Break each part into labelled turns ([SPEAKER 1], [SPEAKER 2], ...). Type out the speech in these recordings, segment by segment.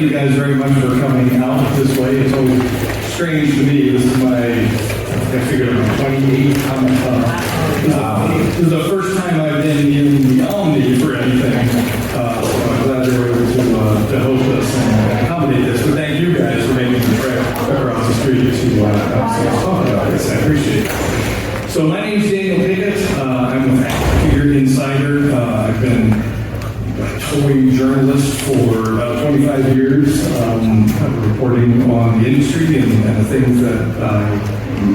[SPEAKER 1] thank you guys very much for coming out this way. It's always strange to me. This is I figured it was 28 Comic-Con. This is the first time I've been in the Omni for anything. So I'm glad they were able to host us and accommodate this. But thank you guys for making the trip across the street to talk about this. I appreciate it. So my name is Daniel Pickett. I'm with Figure Insider. I've been a toy journalist for about 25 years, reporting on the industry and the things that I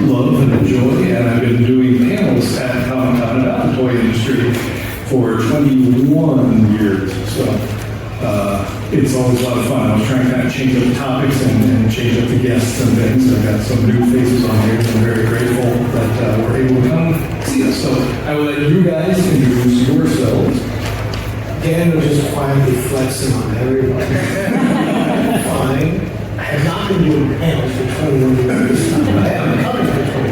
[SPEAKER 1] love and enjoy, and I've been doing panels at Comic-Con about the toy industry for 21 years, so it's always a lot of fun. I was trying to kind of change up the topics and change up the guests and things. I've got some new faces on here, so I'm very grateful that we're able to come see us. So I will let you guys introduce yourselves.
[SPEAKER 2] Dan was just quietly flexing on everybody. Fine. I have not been doing panels for 21 years. I am coming for 21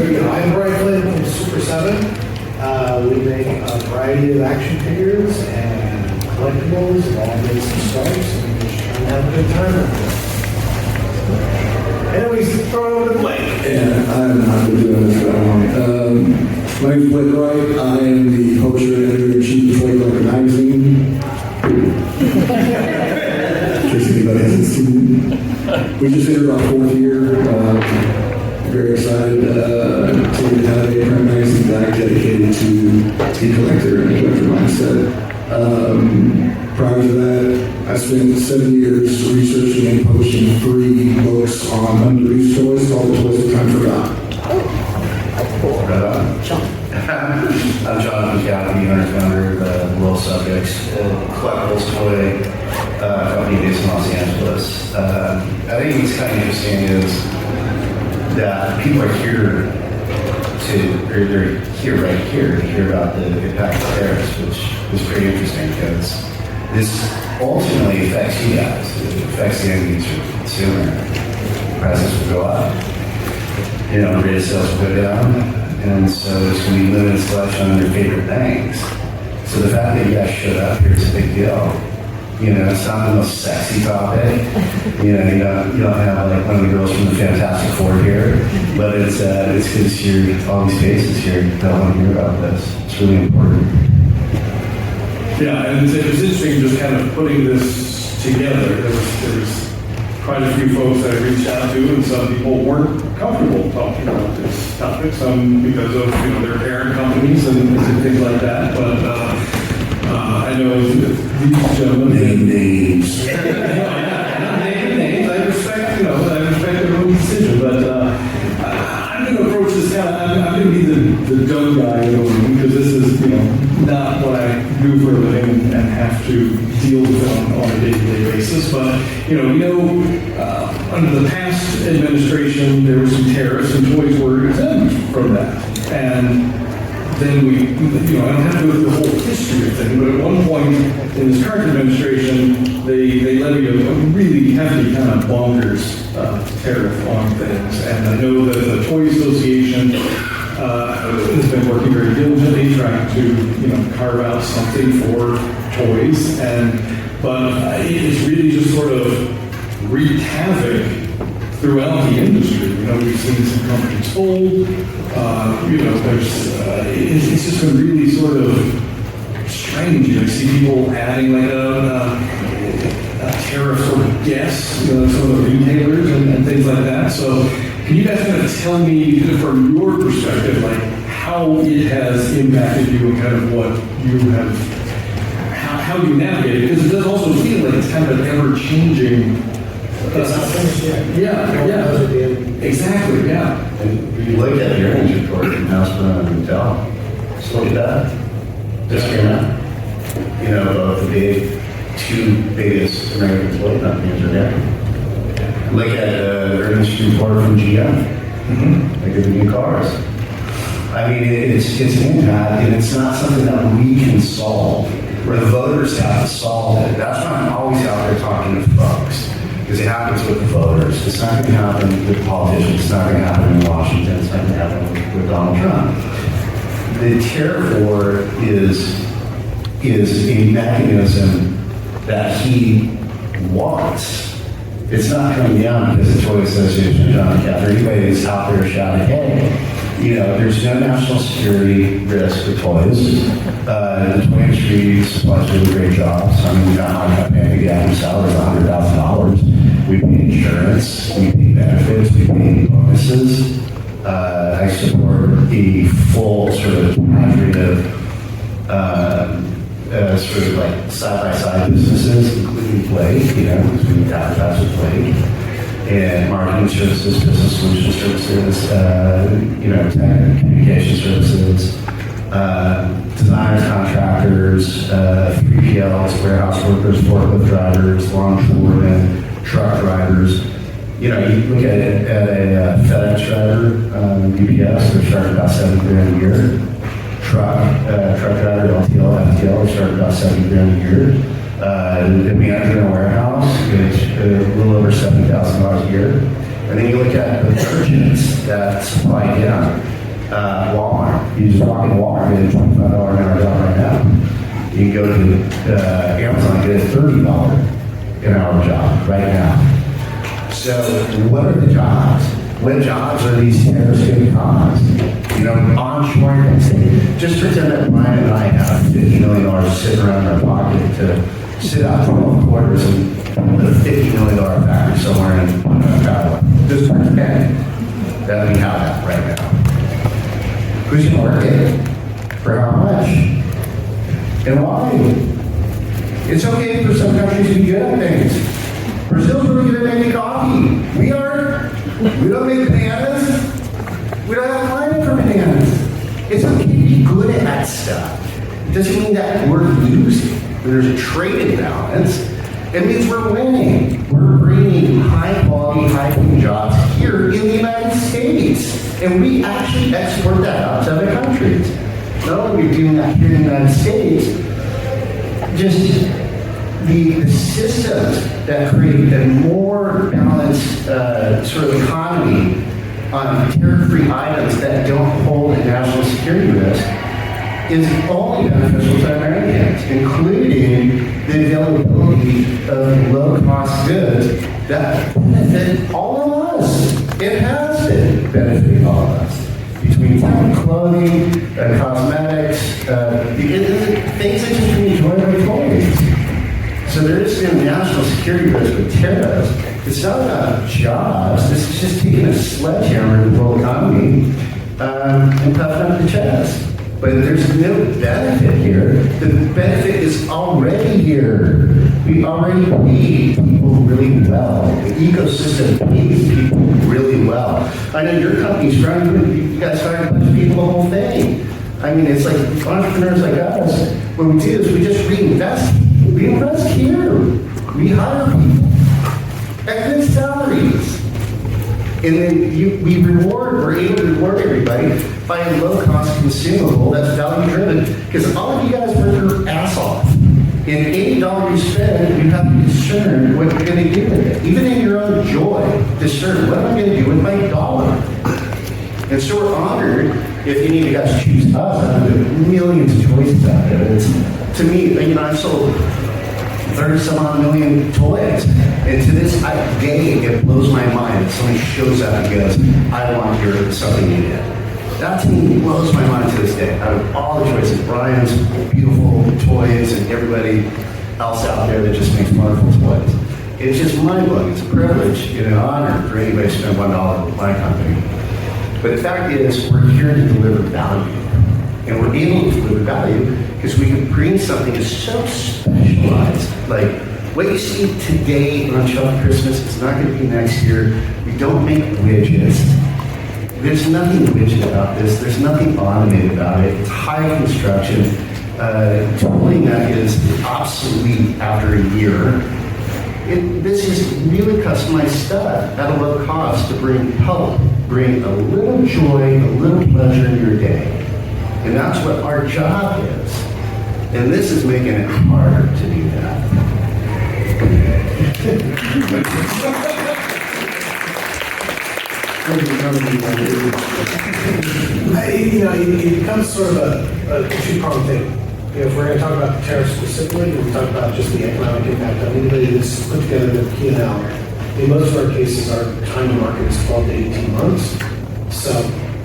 [SPEAKER 2] years. I'm Brian Flynn from Super 7. We make a variety of action figures and collectibles and all bits and stripes, and we're just trying to have a good time out there. And then we throw it over to Blake.
[SPEAKER 3] And I'm not been doing this that long. My name is Blake Wright. I am the publisher and editor-in-chief of Toy Collector Magazine. In case anybody hasn't seen it. We just entered our 4th year. Very excited to have a print magazine back dedicated to the collector and the collector mindset. Prior to that, I spent 7 years researching and publishing 3 books on unreleased toys called The Toys of Time Forgot.
[SPEAKER 4] I'm John McCaffrey, owner and founder of World Subjects, a collectibles toy company based in Los Angeles. I think what's kind of interesting is that people are here they're here right here to hear about the impact of tariffs, which is pretty interesting because this ultimately affects you guys. It affects the end user, the consumer. Prices will go up. Rate of sales will go down. And so there's going to be limited selection on your favorite things. So the fact that you guys showed up here is a big deal. It's not the most sexy topic. You don't have like one of the girls from the Fantastic Four here, but it's because you're all these faces here that want to hear about this. It's really important.
[SPEAKER 1] Yeah, and it was interesting just kind of putting this together. There's quite a few folks that I reached out to, and some people weren't comfortable talking about this topic, some because of their parent companies and things like that. But I know these gentlemen
[SPEAKER 3] Name names.
[SPEAKER 1] Not naming names. I respect their own decision, but I'm going to approach this I'm going to be the dumb guy in the room because this is not what I do for a living and have to deal with on a day-to-day basis. But we know under the past administration there were some tariffs and toys were exempt from that. And then I don't have to go through the whole history of things, but at one point in this current administration, they levied a really heavy kind of bonkers tariff on things. And I know that the Toy Association has been working very diligently trying to carve out something for toys, but it's really just sort of wreaked havoc throughout the industry. We've seen some companies fold. It's just been really sort of strange. I see people adding like a tariff sort of guess, some of the retailers and things like that. So can you guys kind of tell me from your perspective, like how it has impacted you and kind of what you have, how you navigate it? Because it does also feel like it's kind of an ever-changing.
[SPEAKER 2] It's not finished yet.
[SPEAKER 1] Yeah. Exactly, yeah.
[SPEAKER 4] And if you look at your earnings report from Houseplan and Intel, just look at that. Just came out. Both the 2 biggest American toy companies are there. Look at the earnings report from GM. Look at the new cars. I mean, it's an impact, and it's not something that we can solve. Where the voters have to solve it. That's why I'm always out there talking to folks. Because it happens with the voters. It's not going to happen with politicians. It's not going to happen in Washington. It's not going to happen with Donald Trump. The tariff war is a mechanism that he wants. It's not coming down because the Toy Association of John Cather, anybody that's out there shouting, hey, you know, there's no national security risk with toys. The toy industry supplies really great jobs. I mean, I'm not paying a gallon salary of $100,000. We pay insurance, we pay benefits, we pay bonuses. I support the full sort of cadre of sort of like side-by-side businesses, including Play, you know, because we advertise with Play, and marketing services, business solution services, you know, tech and communication services, designers, contractors, 3PLs, warehouse workers, forklift drivers, longshoremen, truck drivers. You know, you look at a FedEx driver, UPS, they're starting about $70,000 a year. Truck driver, LTL, FTL, started about $70,000 a year. The manager in a warehouse is a little over $70,000 a year. And then you look at the detergents that supply down. Walmart, you just walk in Walmart and get a $25 an hour job right now. You can go to Amazon and get a $30 an hour job right now. So what are the jobs? What jobs are these tariffs going to cause? You know, onshoring things. Just pretend that Brian and I have $50 million sitting around in our pocket to sit out 12 quarters and put a $50 million factory somewhere in California. Just pretend that we have that right now. Who's going to work it? For how much? And why? It's okay for some countries to be good at things. Brazil's really good at making coffee. We aren't. We don't make bananas. We don't have climate for bananas. It's okay to be good at that stuff. It doesn't mean that we're losing. There's a trade imbalance. It means we're winning. We're bringing high quality, high paying jobs here in the United States. And we actually export that out to other countries. Not only are we doing that here in the United States, just the systems that create a more balanced sort of economy on tariff-free items that don't hold a national security risk is only beneficial to Americans, including the availability of low-cost goods that benefit all of us. It has been benefiting all of us. Between clothing, cosmetics, things that just bring joy to our toys. So there is been national security risk with tariffs. It's not about jobs. This is just taking a sledgehammer to the world economy and puffing up the chest. But there's no benefit here. The benefit is already here. We already pay people really well. The ecosystem pays people really well. I know your company's trying to, you guys trying to push people the whole thing. I mean, it's like entrepreneurs like us. What we do is we just reinvest. We invest here. We hire people at good salaries. And then we're able to reward everybody by a low-cost consumable that's value-driven. Because all of you guys work your ass off. And any dollar you spend, you have to discern what you're going to do with it. Even in your own joy, discern what am I going to do with my dollar. And so we're honored if any of you guys choose us. There are millions of choices out there. To me, you know, I've sold 30-some-odd million toys. And to this day, it blows my mind if somebody shows up and goes, I want your something you did. That to me blows my mind to this day. Out of all the choices, Brian's beautiful toys and everybody else out there that just makes wonderful toys. It's just mind-blowing. It's a privilege and an honor for anybody to spend $1 with my company. But the fact is, we're here to deliver value. And we're able to deliver value because we can bring something that's so specialized. Like what you see today on Shelf Christmas is not going to be next year. We don't make widgets. There's nothing widget about this. There's nothing automated about it. It's high construction. Tooling that is obsolete after a year. This is really customized stuff at a low cost to bring a little joy, a little pleasure in your day. And that's what our job is. And this is making it harder to do that.
[SPEAKER 2] You know, it becomes sort of a two-pronged thing. if we're gonna talk about the tariff specifically, we talk about just the economic impact of anybody that's put together the P&L. In most of our cases, our time to market is 12 to 18 months. So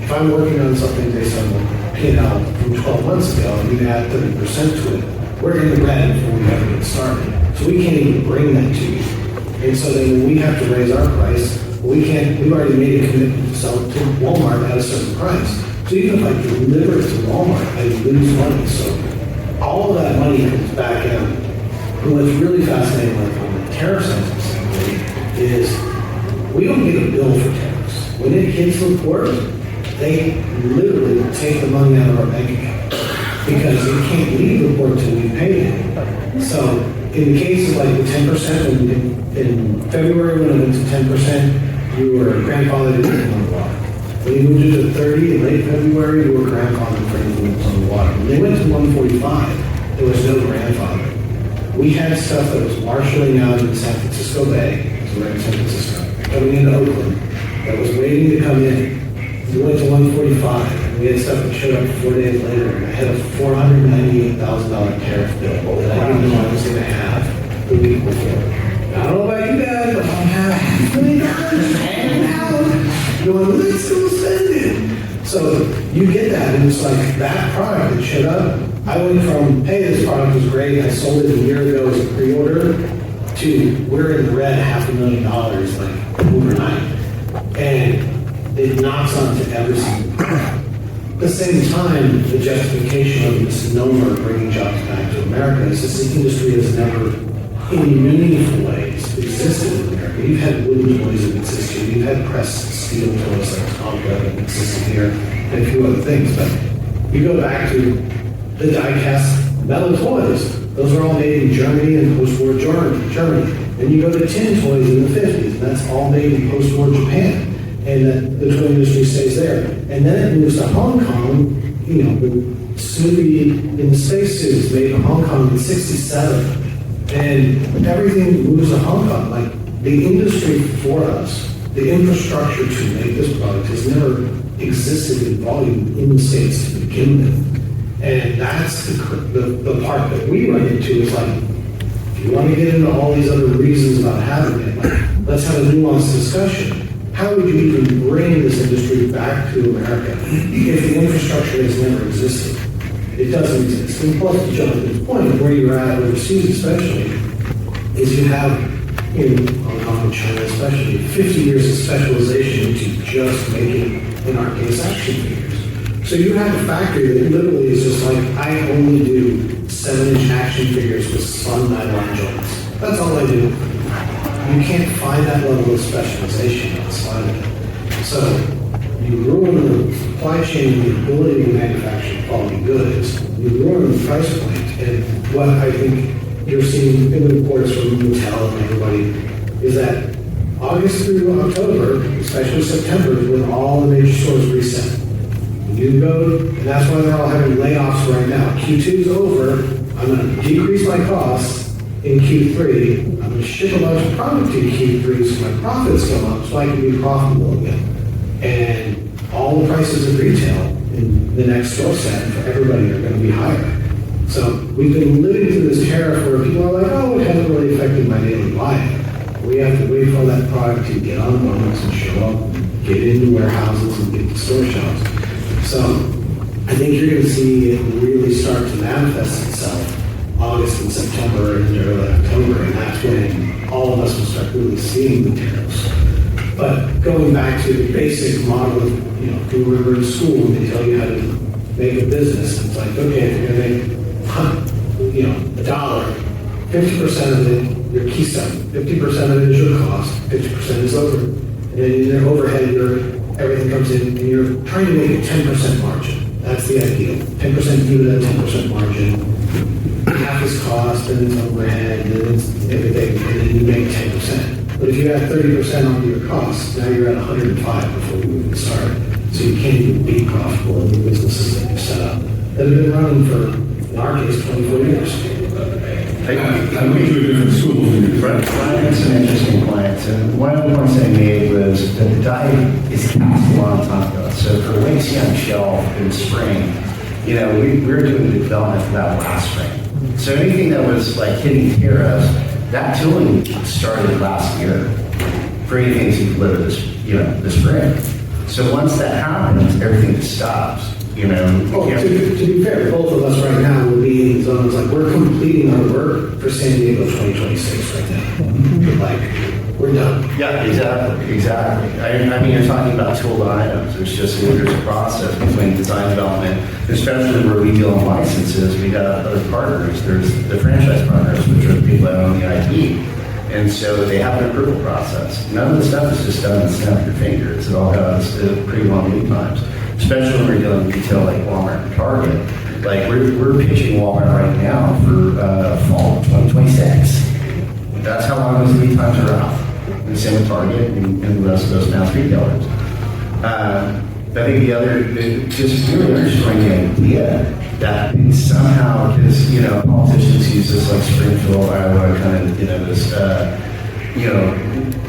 [SPEAKER 2] if I'm working on something based on the P&L from 12 months ago, and you add 30% to it, we're in the red before we ever get started. So we can't even bring that to you. And so then when we have to raise our price, we've already made a commitment to sell it to Walmart at a certain price. So even if I deliver it to Walmart, I lose money. So all of that money comes back in. And what's really fascinating on the tariff side specifically is we don't get a bill for tariffs. When it hits the port, they literally take the money out of our bank account because it can't leave the port until we pay it. So in the case of like the 10%, in February when it went to 10%, you were grandfathered into the water. When you moved it to 30 in late February, you were grandfathered for influence on the water. When they went to 145, there was no grandfather. We had stuff that was marshaling out in San Francisco Bay, so we're in San Francisco, coming into Oakland, that was waiting to come in. We went to 145, and we had stuff that showed up 4 days later, and I had a $498,000 tariff bill that I didn't know I was going to have the week before. I don't know about you guys, but I have $500,000 hanging out. Going, let's go spend it. So you get that, and it's like that product that showed up. I went from, hey, this product was great, I sold it a year ago as a pre-order, to we're in the red $500,000 like overnight. And it knocks onto every single product. At the same time, the justification of misnomer bringing jobs back to America is this industry has never, in meaningful ways, existed in America. You've had wooden toys that exist here. You've had pressed steel toys like Tonka that existed here, and a few other things. But you go back to the die-cast metal toys. Those are all made in Germany and post-war Germany. And you go to tin toys in the 50s, and that's all made in post-war Japan. And the toy industry stays there. And then it moves to Hong Kong, you know, with Snoopy in the spacesuits made in Hong Kong in '67. And everything moves to Hong Kong. Like, the industry for us, the infrastructure to make this product has never existed in volume in the States to begin with. And that's the part that we run into is like, if you want to get into all these other reasons about having it, like, let's have a nuanced discussion. How would you even bring this industry back to America if the infrastructure has never existed? It doesn't exist. And plus, to Jonathan's point, where you're at overseas especially, is you have, in Hong Kong and China especially, 50 years of specialization into just making, in our case, action figures. So you have a factory that literally is just like, I only do 7-inch action figures with spun nylon joints. That's all I do. You can't find that level of specialization outside of it. So you ruin the supply chain, the ability to manufacture quality goods. You ruin the price point. And what I think you're seeing in the reports from Mattel and everybody is that August through October, especially September, is when all the major stores reset. You go, and that's why they're all having layoffs right now. Q2 is over. I'm going to decrease my costs in Q3. I'm going to ship a bunch of product in Q3 so my profits go up so I can be profitable again. And all the prices of retail in the next store set for everybody are going to be higher. So we've been living through this tariff where people are like, oh, it hasn't really affected my daily life. We have to wait for that product to get on boats and show up, get into warehouses and get to store shelves. So I think you're going to see it really start to manifest itself August and September and early October, and that's when all of us will start really seeing the tariffs. But going back to the basic model of, you know, if you were in school and they tell you how to make a business, it's like, okay, if you're going to make, you know, $1, 50% of it, your key stuff, 50% of it is your cost, 50% is over. And then in their overhead, everything comes in, and you're trying to make a 10% margin. That's the ideal. 10% EBITDA, 10% margin. Half is cost, and it's overhead, and it's everything, and then you make 10%. But if you add 30% onto your costs, now you're at 105 before we even start. So you can't even be profitable in the businesses that you've set up that have been running for, in our case, 24 years.
[SPEAKER 1] I went to a different school.
[SPEAKER 5] Brian had some interesting points, and one of the points I made was that the die is cast a long time ago. So for what you see on the shelf in spring, we're doing the development for that last spring. So anything that was like hitting tariffs, that tooling started last year for anything to deliver this spring. So once that happens, everything just stops.
[SPEAKER 2] Well, to be fair, both of us right now will be in zones like we're completing our work for San Diego 2026 right now. Like we're done.
[SPEAKER 5] Yeah, exactly. I mean, you're talking about tool items. There's a process between design development, especially where we deal in licenses. We got other partners. There's the franchise partners, which are the people that own the IP. And so they have an approval process. None of the stuff is just done and snap your fingers. It all has pretty long lead times, especially when we're dealing with retail like Walmart and Target. Like we're pitching Walmart right now for fall of 2026. That's how long those lead times are out. And same with Target and the rest of those mass retailers. I think the other, just really underscoring the idea that somehow, because, politicians use this like Springfield, Iowa, kind of,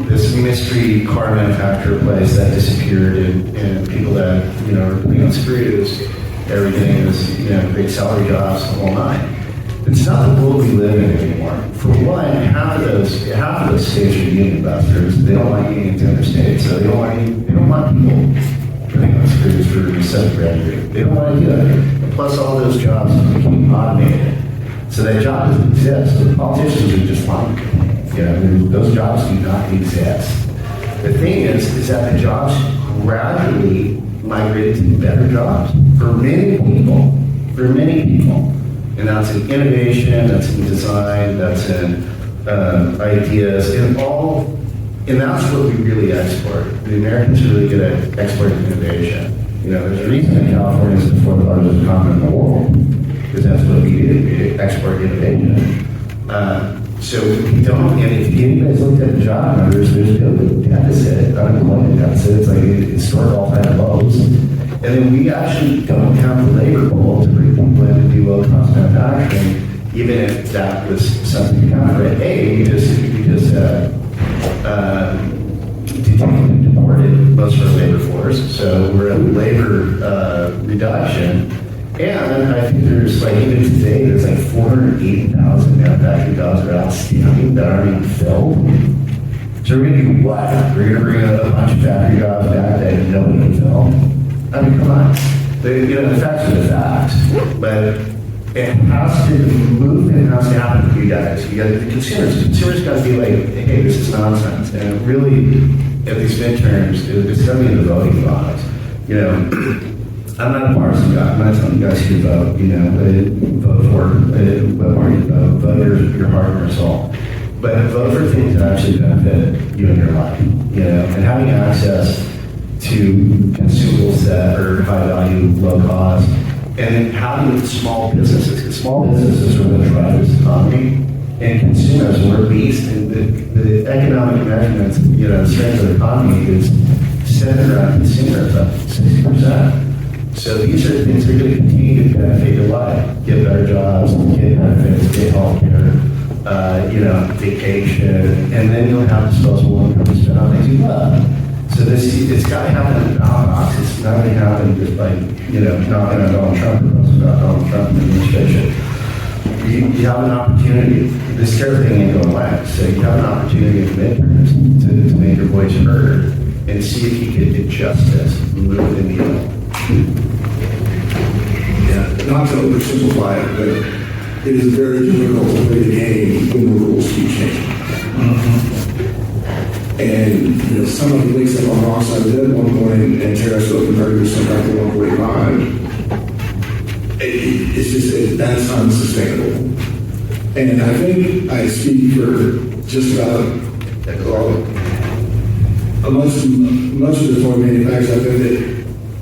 [SPEAKER 5] this mystery car manufacturer place that disappeared and people that, are putting on screws, everything is, big salary jobs, the whole nine. It's not the world we live in anymore. For one, half of those states are union investors. They don't want unions in their states, so they don't want people putting on screws for $7,000. They don't want to do that. And plus, all those jobs became automated, so that job doesn't exist. So the politicians are just lying. Those jobs do not exist. The thing is that the jobs gradually migrated to better jobs for many people. And that's in innovation, that's in design, that's in ideas, and that's what we really export. The Americans are really good at exporting innovation. There's a reason that California is the fourth largest economy in the world, because that's what we do. We export innovation. So we don't, and if you guys looked at the job numbers, there's a deficit, unemployment deficit, it's like historic all-time lows. And then we actually don't have the labor pool to bring people in to do low-cost manufacturing, even if that was something to counter it. We just deported most of our labor force, so we're at labor reduction. And I think there's even today, there's 480,000 manufacturing jobs that are outstanding that aren't even filled. So we're going to do what? We're going to bring a bunch of factory jobs back that nobody can fill. I mean, come on. The facts are the facts. But it has to, the movement has to happen for you guys. You got the consumers. Consumers got to be like, hey, this is nonsense. And really, at these midterms, it's going to be in the voting box. I'm not a partisan guy. I'm not telling you guys who to vote. Vote for what party to vote. Vote your heart and your soul. But vote for things that actually benefit you in your life. And having access to consumables that are high value, low cost, and having small businesses, because small businesses are what drive this economy, and consumers, we're beast, and the economic measurements, the strength of the economy is centered around consumers, up 60%. So these are things that are going to continue to benefit your life, get better jobs, get benefits, get healthcare, vacation, and then you'll have disposable income to spend on things you love. So it's got to happen in the box. It's not going to happen just by, knocking on Donald Trump or about Donald Trump administration. You have an opportunity. This tariff thing ain't going away. So you have an opportunity in the midterms to make your voice heard and see if you can do justice, move the needle.
[SPEAKER 3] Yeah, not to oversimplify it, but it is very difficult to play the game when the rules keep changing. And some of the links that on the wrong side did at one point, and tariffs go from 30% back to 145. It's just that's unsustainable. And I think I speak for just about most of the toy manufacturers. I think that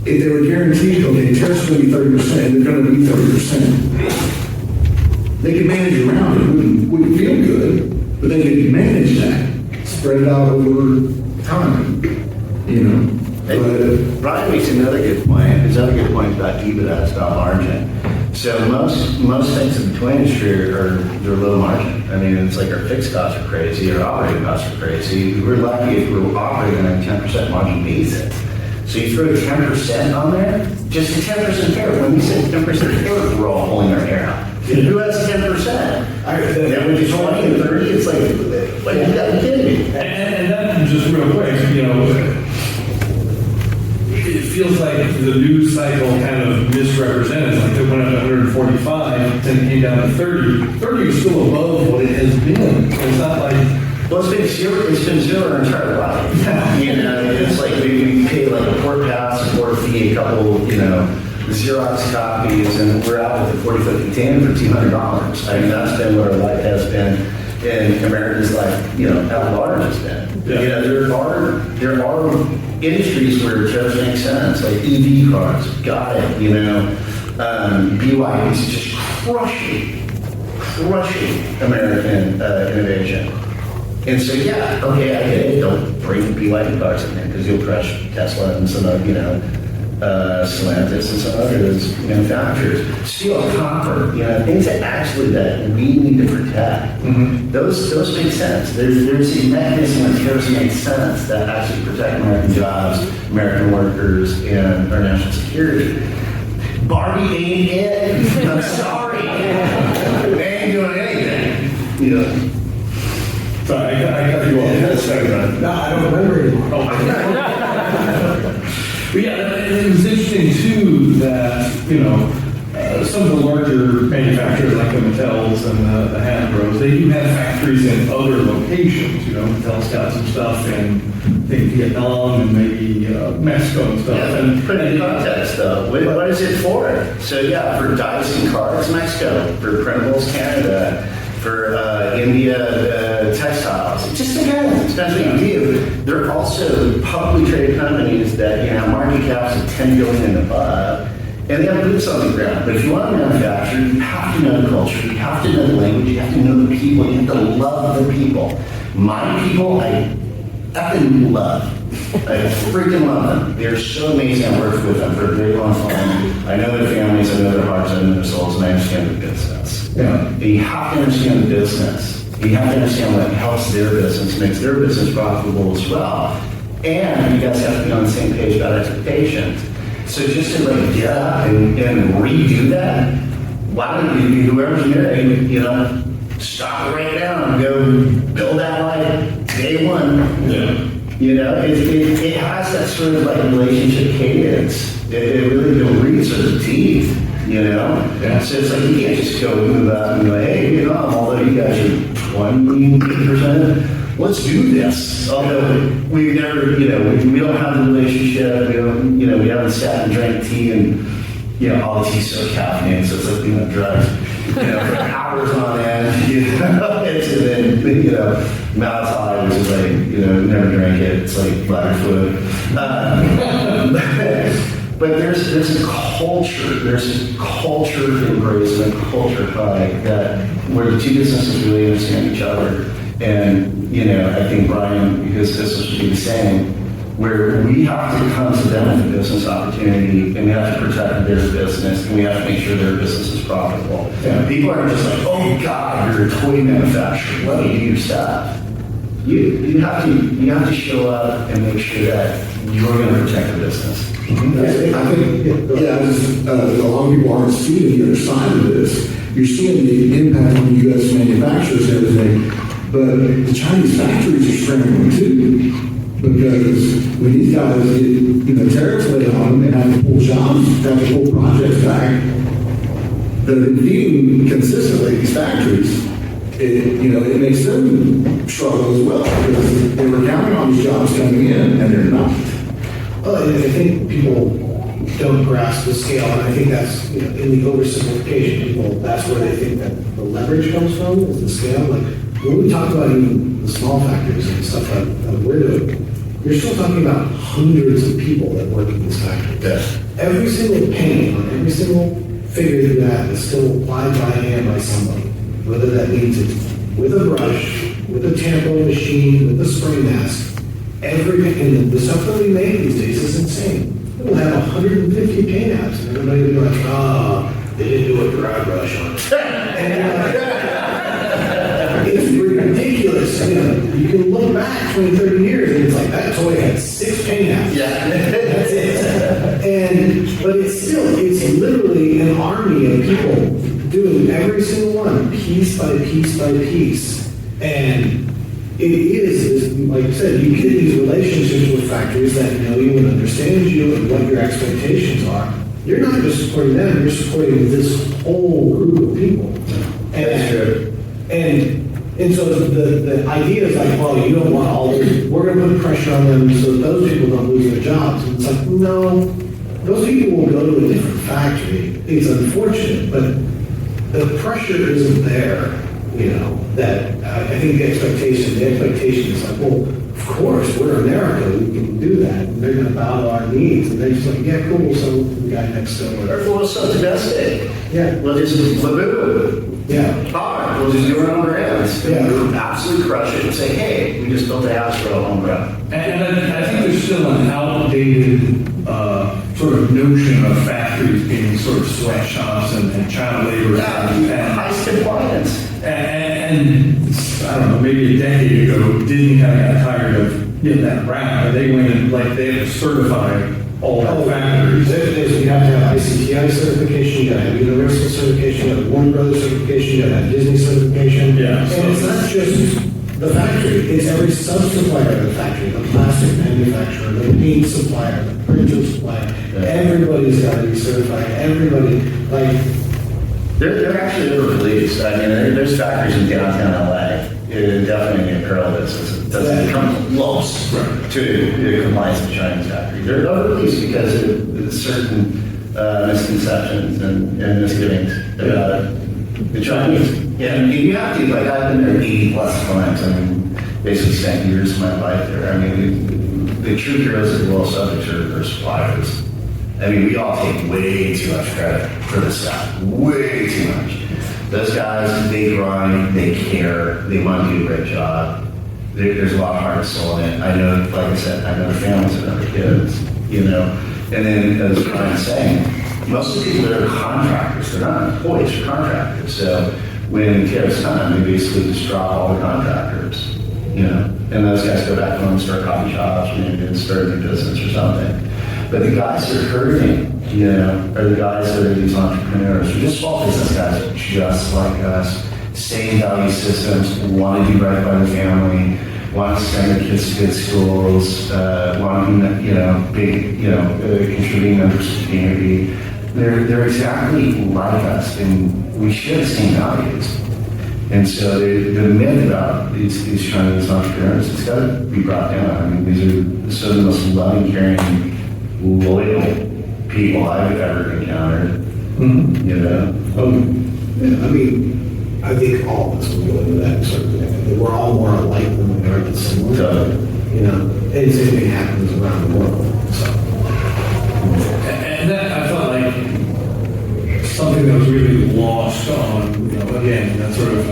[SPEAKER 3] if they were guaranteed, okay, tariffs are going to be 30%, they're going to be 30%. They could manage around it. Wouldn't feel good, but they could manage that. Spread it out over time, But
[SPEAKER 5] Brian makes another good point. There's another good point about EBITDA, it's about margin. So most things in the toy industry they're low margin. I mean, it's like our fixed costs are crazy, our operating costs are crazy. We're lucky if we're operating on a 10% margin basis. So you throw 10% on there, just a 10% fair. When you said 10%, we're all pulling our hair out. Who has 10%? Then when you're 20 and 30, it's like you got to kidding me.
[SPEAKER 1] And that, just real quick, it feels like the news cycle kind of misrepresented, like it went up to 145, then it came down to 30. 30 is still above what it has been. It's not like,
[SPEAKER 5] Well, it's been zero our entire life. It's like we pay like a port pass, a port fee, a couple, Xerox copies, and we're out with a 40-foot container for $200. I mean, that's been what our life has been, and America's life, at large has been.
[SPEAKER 1] Yeah.
[SPEAKER 5] There are industries where tariffs make sense, like EV cars, got it, BYD is just crushing American innovation. And so, yeah, okay, I get it. Don't bring BYD cars in there because you'll crush Tesla and some of, Stellantis and some others manufacturers. Steel, copper, things that we need to protect.
[SPEAKER 1] Mm-hmm.
[SPEAKER 5] Those make sense. There's a mechanism that tariffs make sense that actually protect American jobs, American workers, and our national security. Barbie ain't it. I'm sorry. They ain't doing anything.
[SPEAKER 1] sorry, I got you off.
[SPEAKER 2] No, I don't remember anymore.
[SPEAKER 1] But yeah, it was interesting too that, some of the larger manufacturers like the Mattels and the Hasbros, they do have factories in other locations, Mattel's got some stuff in, I think, Vietnam and maybe Mexico and stuff.
[SPEAKER 5] Yeah,
[SPEAKER 1] And
[SPEAKER 5] put it in context though. What is it for? So yeah, for Dyson cards, Mexico. For printables, Canada. For India, textiles. Just again, it depends what you do. There are also publicly traded companies that have market caps of $10 billion and above, and they have boots on the ground. But if you want to manufacture, you have to know the culture, you have to know the language, you have to know the people, you have to love the people. My people, I effing love. I freaking love them. They're so amazing. I worked with them for a very long time. I know their families, I know their hearts, I know their souls, and I understand the business.
[SPEAKER 1] Yeah.
[SPEAKER 5] You have to understand the business. You have to understand what helps their business, makes their business profitable as well. And you guys have to be on the same page about expectations. So just to get up and redo that, why don't you, whoever's married, stop it right now and go build that like day one.
[SPEAKER 1] Yeah.
[SPEAKER 5] It has that sort of relationship cadence. It really reads sort of teeth,
[SPEAKER 1] Yeah.
[SPEAKER 5] So it's like you can't just go move out and be like, hey, although you guys are 20%, let's do this. Although we never, we don't have the relationship, we haven't sat and drank tea and, all the tea's so caffeinated, so it's like, drugs, for hours on end, and then, Mouth High, which is never drank it, it's like bladder fluid. But there's a culture embrace and a culture high that where the two businesses really understand each other. And, I think Brian, his business would be the same, where we have to come to them with a business opportunity and we have to protect their business and we have to make sure their business is profitable. Yeah. People aren't just like, oh God, you're a toy manufacturer, let me do your stuff. You have to show up and make sure that you're going to protect the business.
[SPEAKER 3] I think, a lot of people aren't seeing the other side of this. You're seeing the impact on U.S. manufacturers and everything, but the Chinese factories are scrambling too, because when these guys get, tariffs laid on them and have to pull jobs, have to pull projects back, that have been feeding consistently these factories, it makes them struggle as well, because they were counting on these jobs coming in, and they're not.
[SPEAKER 2] Well, I think people don't grasp the scale, and I think that's, in the oversimplification, that's where they think that the leverage comes from, is the scale. Like, when we talk about even the small factories and stuff that we're doing, you're still talking about hundreds of people that work in this factory.
[SPEAKER 5] Yes.
[SPEAKER 2] Every single penny on every single figure you have is still applied by hand by somebody, whether that means it's with a brush, with a tampo machine, with a spray mask. And the stuff that we make these days is insane. We'll have 150 paint apps, and everybody will be like, they didn't do a dry brush on it. And it's ridiculous. You can look back 20, 30 years, and it's like, that toy had 6 chain house.
[SPEAKER 4] Yeah.
[SPEAKER 2] That's it. But it's literally an army of people doing every single one, piece by piece by piece. And it is, like you said, you get these relationships with factories that know you and understand you and what your expectations are. You're not just supporting them, you're supporting this whole group of people.
[SPEAKER 4] That's true.
[SPEAKER 2] And so the idea is like, well, you don't want all this, we're gonna put pressure on them so that those people don't lose their jobs. And it's like, no, those people will go to a different factory. It's unfortunate, but the pressure isn't there, you know, that I think the expectation is like, well, of course, we're America, we can do that. And they're gonna bow to our needs. And they're just like, yeah, cool, so the guy next door.
[SPEAKER 4] Or we'll so domestic.
[SPEAKER 2] Yeah.
[SPEAKER 4] We'll just laboo.
[SPEAKER 2] Yeah.
[SPEAKER 4] Fine, we'll just do it on our hands.
[SPEAKER 2] Yeah.
[SPEAKER 4] We'll absolutely crush it and say, hey, we just built a house for a home ground.
[SPEAKER 1] And I think there's still an outdated sort of notion of factories being sort of sweatshops and child labor.
[SPEAKER 4] High compliance.
[SPEAKER 1] And I don't know, maybe a decade ago, Disney kind of got tired of getting that round. They went and like they had to certify all their factories.
[SPEAKER 2] You have to have ICTI certification, you gotta have Universal certification, you gotta have Warner Brothers certification, you gotta have Disney certification.
[SPEAKER 1] Yeah.
[SPEAKER 2] And it's not just the factory, it's every sub-supplier of the factory, the plastic manufacturer, the paint supplier, the printer supplier. Everybody's gotta be certified, everybody, like,
[SPEAKER 4] They're actually over-policed. I mean, there's factories in downtown LA. It definitely in apparel business. It doesn't come close to the compliance of Chinese factory. They're over-policed because of certain misconceptions and misgivings about the Chinese. Yeah, I mean, you have to, like, I've been there 80 plus times. I mean, basically spent years of my life there. I mean, the true heroes of the world subjects are suppliers. I mean, we all take way too much credit for this stuff. Way too much. Those guys, they grind, they care, they want to do a great job. There's a lot of heart and soul in it. I know, like I said, I know the families and other kids, you know. And then, as Brian's saying, most of the people that are contractors, they're not employees, they're contractors. So when tariffs come, they basically just drop all the contractors, you know. And those guys go back home and start coffee shops, maybe and start a new business or something. But the guys that are hurting, you know, are the guys that are these entrepreneurs, who just small business guys, just like us, same value systems, want to do right by the family, want to send their kids to good schools, want to, you know, big, you know, contributing members to the community. They're exactly like us, and we share the same values. And so the myth about these Chinese entrepreneurs, it's got to be brought down. I mean, these are some of the most loving, caring, loyal people I've ever encountered. You know?
[SPEAKER 2] yeah, I mean, I think all of us will go into that sort of thing. We're all more alike than we are dissimilar. You know, and same thing happens around the world. So.
[SPEAKER 1] And that I felt like something that was really lost on, you know, again, that sort of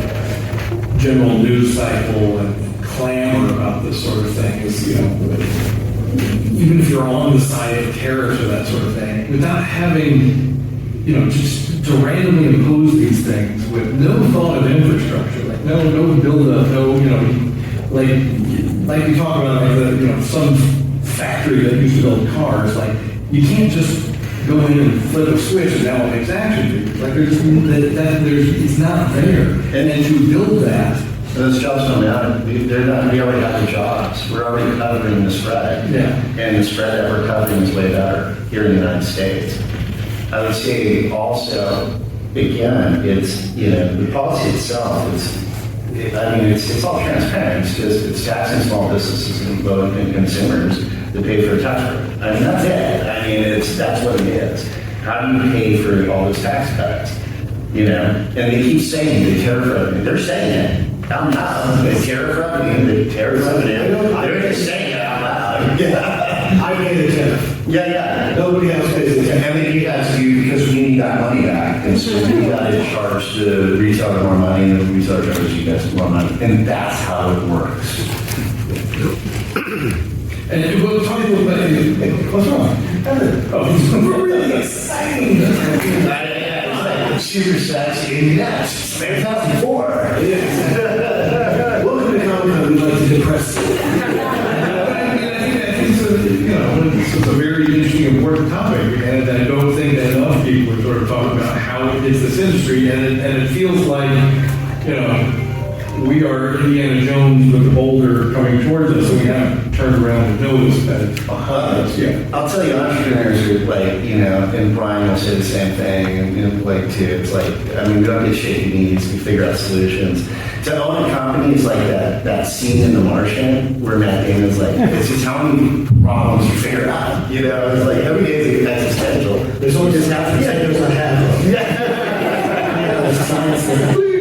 [SPEAKER 1] general news cycle and clamor about this sort of thing is, you know, even if you're on the side of tariffs or that sort of thing, without having, you know, just to randomly impose these things with no thought of infrastructure, like no build-up, no, you know, like we talk about, like the, you know, some factory that used to build cars, like you can't just go in and flip a switch and now it makes action figures. Like it's not there. And then to build that.
[SPEAKER 4] Those jobs don't matter. They're not. We already have the jobs. We're already covering the spread.
[SPEAKER 1] Yeah.
[SPEAKER 4] And the spread that we're covering is way better here in the United States. I would say also, again, it's, you know, the policy itself it's all transparent. It's just, it's taxing small businesses and consumers to pay for a tax credit. I mean, that's it. I mean, that's what it is. How do you pay for all those tax cuts? You know, and they keep saying the tariff revenue. They're saying it. I'm not. The tariff revenue. They're just saying it out loud.
[SPEAKER 2] Yeah. I pay the tariff.
[SPEAKER 4] Yeah.
[SPEAKER 2] Nobody else pays the tariff.
[SPEAKER 4] And then you guys do, because we need that money back. And so we got to charge the retailer more money, and the retailer charges you guys more money. And that's how it works.
[SPEAKER 1] And we'll talk about what's wrong? We're really exciting.
[SPEAKER 4] Super sexy. Yes. 2004.
[SPEAKER 2] Welcome to Comic-Con. We like to depress you.
[SPEAKER 1] I think so, you know, people who sort of talk about how it hits this industry, and it feels like, you know, we are Indiana Jones with the boulder coming towards us, and we haven't turned around and noticed that it's behind us yet.
[SPEAKER 5] I'll tell you, entrepreneurs are like, you know, and Brian will say the same thing, and like too. It's like, I mean, we don't get shaky knees, we figure out solutions. To own a company is like that scene in The Martian where Matt Damon's like, it's just how many problems you figure out. You know, it's like every day is like existential.
[SPEAKER 2] There's always
[SPEAKER 5] just half the
[SPEAKER 2] there's a half.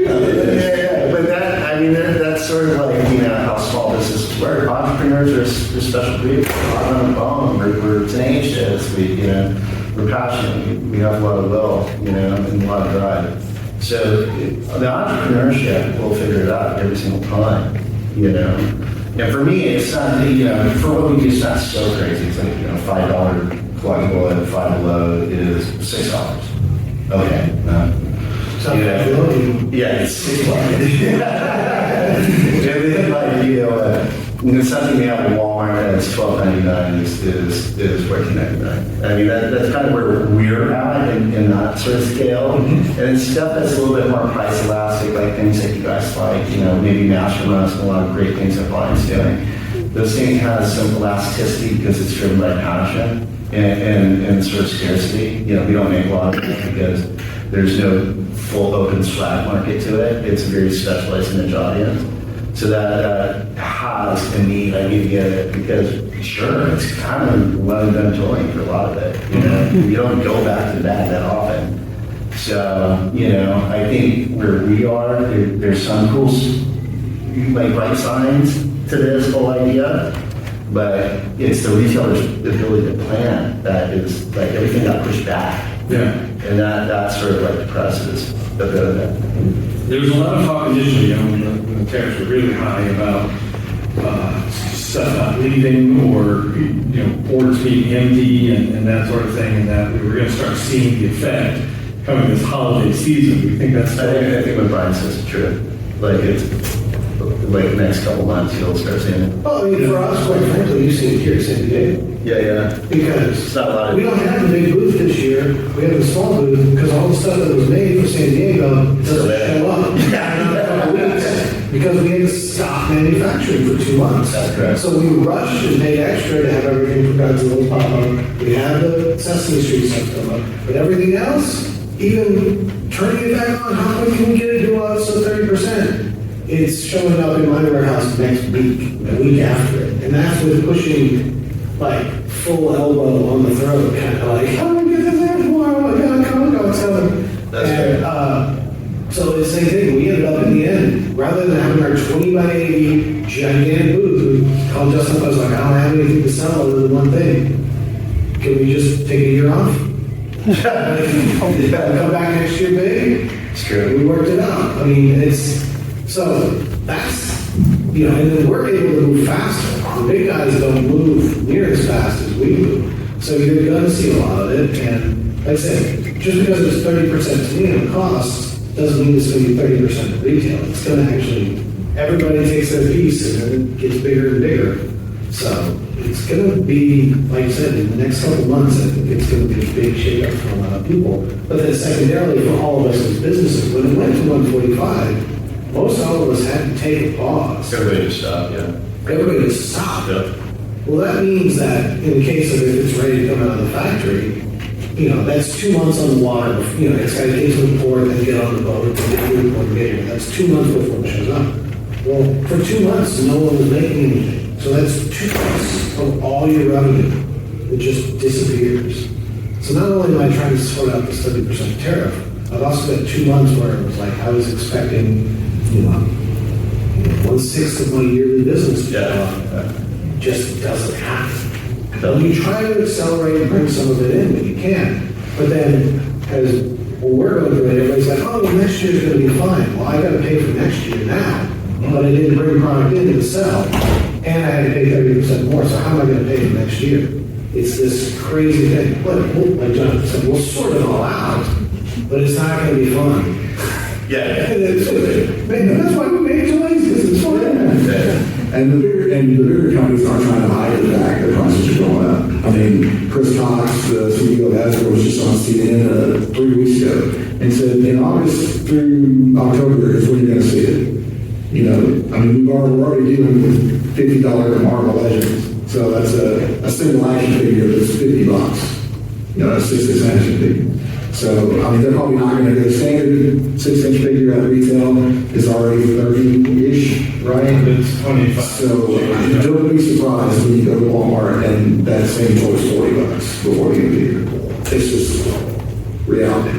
[SPEAKER 5] Yeah, but that, I mean, that's sort of like, you know, how small businesses work. Entrepreneurs are a special breed. We're on the bone. We're tenacious. We're passionate. We have a lot of will, you know, and a lot of drive. So the entrepreneurship will figure it out every single time, you know. And for me, it's not, you know, for what we do, it's not so crazy. It's like, you know, $5 collectible at Five Below is $6. Okay. Yeah, it's $6. And then, like, you know, something we have at Walmart that's $12.99 is $14.99. I mean, that's kind of where we're at in that sort of scale. And it's stuff that's a little bit more price elastic, like things that you guys like, you know, maybe Master Runs and a lot of great things that Brian's doing. Those things have some elasticity because it's driven by passion and sort of scarcity. You know, we don't make a lot of it because there's no full open swag market to it. It's a very specialized niche audience. So that has a need. I need to get it because sure, it's kind of one and done toying for a lot of it. You know, you don't go back to that often. So, you know, I think where we are, there's some cool, like, right signs to this whole idea, but it's the retailer's ability to plan that is, like, everything got pushed back.
[SPEAKER 1] Yeah.
[SPEAKER 5] And that sort of like depresses a bit of it.
[SPEAKER 1] There was a lot of talk initially, you know, when the tariffs were really high about stuff not leaving or, you know, ports being empty and that sort of thing, and that we were going to start seeing the effect coming this holiday season. We think that's
[SPEAKER 5] I think what Brian says is true. Like, it's like the next couple months you'll start seeing it.
[SPEAKER 2] Well, I mean, for us, quite frankly, you see it here in San Diego.
[SPEAKER 5] Yeah.
[SPEAKER 2] Because
[SPEAKER 5] It's not a lot of-
[SPEAKER 2] we don't have the big booth this year. We have the small booth because all the stuff that was made for San Diego doesn't show up. Because we had to stop manufacturing for 2 months.
[SPEAKER 5] That's correct.
[SPEAKER 2] So we rushed and paid extra to have everything from Godzilla pop up. We had the Sesame Street stuff come up. But everything else, even turning it back on, how quick can we get it to us to 30%? It's showing up in my warehouse next week, the week after it. And that's with pushing, like, full elbow on the throat, kind of like, how do we get this out tomorrow? Oh my God, come on, go, tell them.
[SPEAKER 5] That's
[SPEAKER 2] And, so it's the same thing. We ended up in the end, rather than having our 20 by 80 gigantic booth, we called Justin up. I was like, I don't have anything to sell other than one thing. Can we just take a year off? Come back next year, big?
[SPEAKER 5] It's true.
[SPEAKER 2] We worked it out. I mean, so that's, you know, and then we're able to move faster. The big guys don't move near as fast as we move. So you're going to see a lot of it. And like I said, just because it's 30% to me in cost, doesn't mean it's going to be 30% of retail. It's going to actually, everybody takes their piece and then it gets bigger and bigger. So it's going to be, like I said, in the next couple of months, I think it's going to be a big shake-up for a lot of people. But then secondarily, for all of us as businesses, when it went to 145, most all of us had to take a pause.
[SPEAKER 5] Everybody just stop, yeah.
[SPEAKER 2] Everybody just stopped.
[SPEAKER 5] Yep.
[SPEAKER 2] Well, that means that in the case of if it's ready to come out of the factory, you know, that's 2 months on the water. You know, it's got to get to the port and get on the boat and get to the port and get here. That's 2 months before it shows up. Well, for 2 months, no one was making anything. So that's 2 months of all your revenue. It just disappears. So not only am I trying to sort out this 30% tariff, I've also got 2 months where it was like I was expecting, you know, 1/6 of my yearly business to go up. Just doesn't happen. And you try to accelerate and bring some of it in, but you can. But then, as we're going through it, everybody's like, oh, well, next year's going to be fine. Well, I got to pay for next year now. But I didn't bring product in to sell. And I had to pay 30% more. So how am I going to pay for next year? It's this crazy thing. But like John said, we'll sort it all out. But it's not going to be fun.
[SPEAKER 5] Yeah.
[SPEAKER 2] That's why we made toys, because it's fun.
[SPEAKER 3] And the bigger companies aren't trying to hide the fact that prices are going up. I mean, Chris Cox, the CEO of Hasbro, was just on CNN 3 weeks ago and said in August through October is when you're going to see it. You know, I mean, we're already dealing with $50 Marvel Legends. So that's a single action figure that's $50. You know, a 6-inch action figure. So, I mean, they're probably not going to go standard 6-inch figure at retail is already 30-ish, right?
[SPEAKER 1] It's 25.
[SPEAKER 3] So, don't be surprised when you go to Walmart and that same toy's $40 before you get here. It's just reality.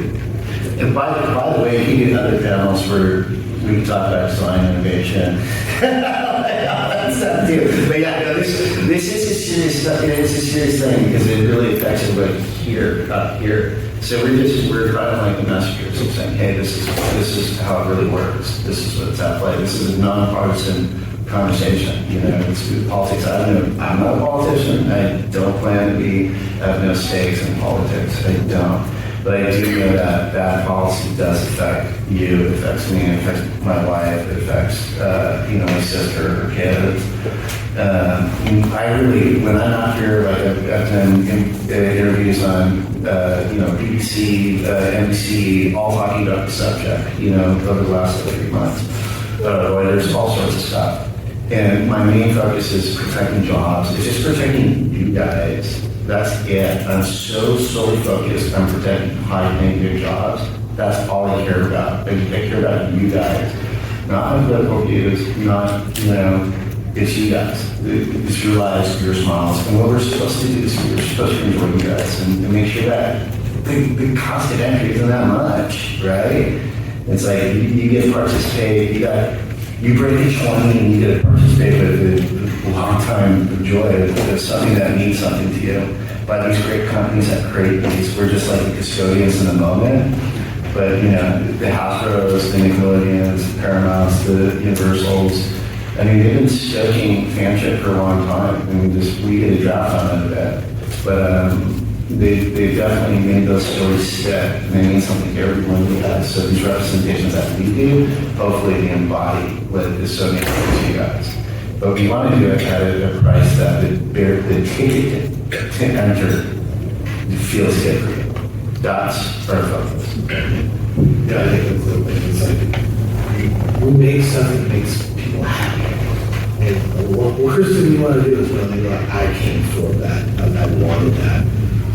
[SPEAKER 5] And by the way, you get other panels where we can talk about design innovation. That's not too. But yeah, no, this is a serious stuff. It's a serious thing because it really affects everybody here, up here. So we're trying to like the messengers of saying, hey, this is how it really works. This is what's at play. This is a nonpartisan conversation. You know, it's politics. I'm not a politician. I don't plan to be. I have no stakes in politics. I don't. But I do know that bad policy does affect you. It affects me. It affects my wife. It affects my sister, her kids. I really, when I'm out here, like I've done interviews on BBC, NBC, all talking about the subject. Over the last 3 months, there's all sorts of stuff. And my main focus is protecting jobs. It's just protecting you guys. That's it. I'm so solely focused on protecting high-paying good jobs. That's all I care about. I care about you guys. Not my political views, not, it's you guys. It's your lives, your smiles. And what we're supposed to do is we're supposed to enjoy you guys and make sure that the cost of entry isn't that much, right? It's like you get to participate, you break each 20 and you get to participate with a long time of joy. It's something that means something to you. By these great companies that create these, we're just like the custodians in the moment. But the Hasbros, the Nickelodeons, the Paramounts, the Universals, I mean, they've been stoking fanship for a long time. I mean, we get a draft on it a bit. But they've definitely made those stories stick, and they mean something to everyone who has. So these representations that we do, hopefully they embody what is so important to you guys. But we want to do it at a price that the ticket to enter feels good for you. That's our focus.
[SPEAKER 2] Yeah, I think that's the thing. It's like, we make stuff that makes people happy. And what worst thing you want to do is when they go, I can't afford that. I wanted that.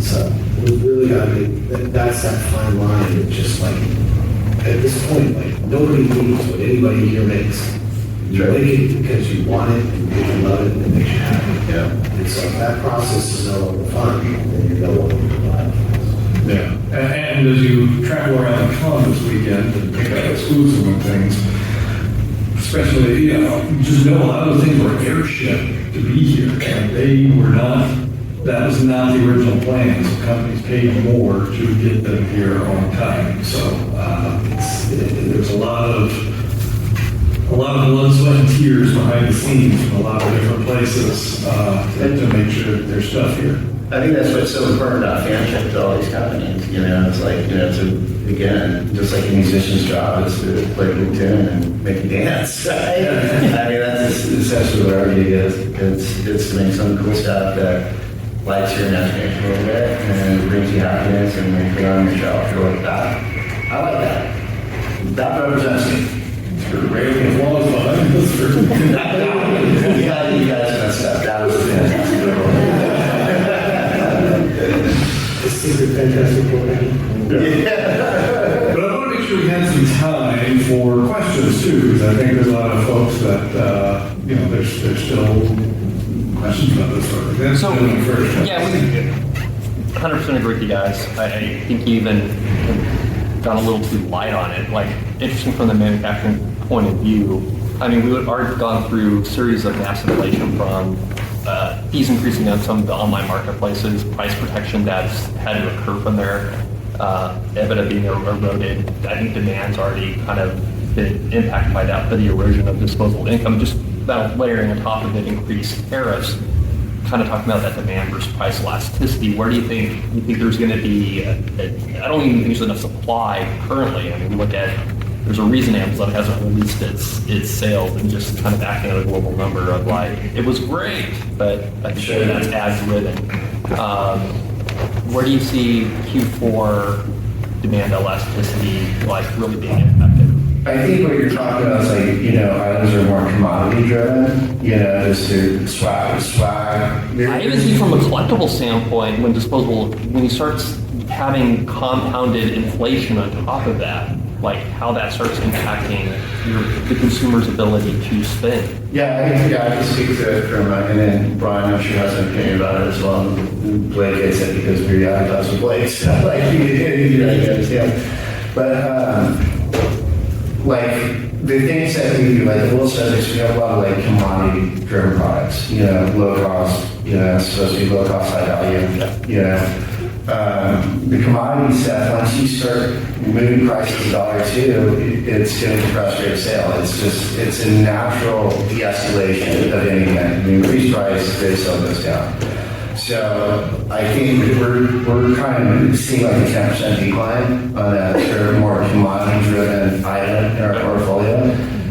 [SPEAKER 2] So we really got to make, that's that fine line. It's just like, at this point, like, nobody needs what anybody here makes. You make it because you want it, and you love it, and it makes you happy.
[SPEAKER 5] Yeah.
[SPEAKER 2] And so if that process is no longer fun, then you're no longer alive.
[SPEAKER 1] Yeah, and as you travel around the con this weekend and pick up exclusive and things, especially, just know a lot of the things were airship to be here. And they were not, that was not the original plan. So companies paid more to get them here on time. So there's a lot of blood, sweat, and tears behind the scenes from a lot of different places to make sure that there's stuff here.
[SPEAKER 5] I think that's what's so important about fanship to all these companies. It's like, again, just like a musician's job is to play a good tune and make you dance. Right? I mean, that's essentially what our gig is. It's to make some cool stuff that lights your imagination a little bit and brings you happiness and makes you on your shelf. You're like, that. I like that. That represents me.
[SPEAKER 1] Rating flaws behind this.
[SPEAKER 5] You guys messed up. That was fantastic.
[SPEAKER 2] The secret fantastic program.
[SPEAKER 1] Yeah. But I want to make sure we had some time for questions too, because I think there's a lot of folks that, there's still questions about this sort of thing.
[SPEAKER 6] So,
[SPEAKER 1] first.
[SPEAKER 6] yeah, we 100% agree with you guys. I think you even gone a little too light on it. Like, interesting from the manufacturing point of view. I mean, we would already gone through a series of mass inflation from fees increasing on some of the online marketplaces, price protection that's had to occur from there, EBITDA being eroded. I think demand's already kind of been impacted by that, for the erosion of disposable income. Just about layering on top of it increased tariffs, kind of talking about that demand versus price elasticity. Where do you think there's going to be, I don't even think there's enough supply currently. I mean, we look at there's a reason Amazon hasn't released its sales and just kind of acting on a global number of like, it was great, but I'm sure that's ad driven. Where do you see Q4 demand elasticity like really being impacted?
[SPEAKER 4] I think what you're talking about is like, items are more commodity driven, just to swag.
[SPEAKER 6] I even see from a collectible standpoint, when you start having compounded inflation on top of that, like how that starts impacting the consumer's ability to spend.
[SPEAKER 5] Yeah, I can speak to it from, and then Brian, I'm sure has an opinion about it as well. Blake gets it because we're guys with Blake, so like, you understand. But, like, the things that we do, like the little subjects, we have a lot of like commodity driven products, low cost, it's supposed to be low cost, high value, the commodity stuff, once you start moving prices $1 it's going to compress rate of sale. It's a natural de-escalation of anything. You increase price, the sale goes down. So I think we're kind of seeing like a 10% decline on that sort of more commodity-driven item in our portfolio.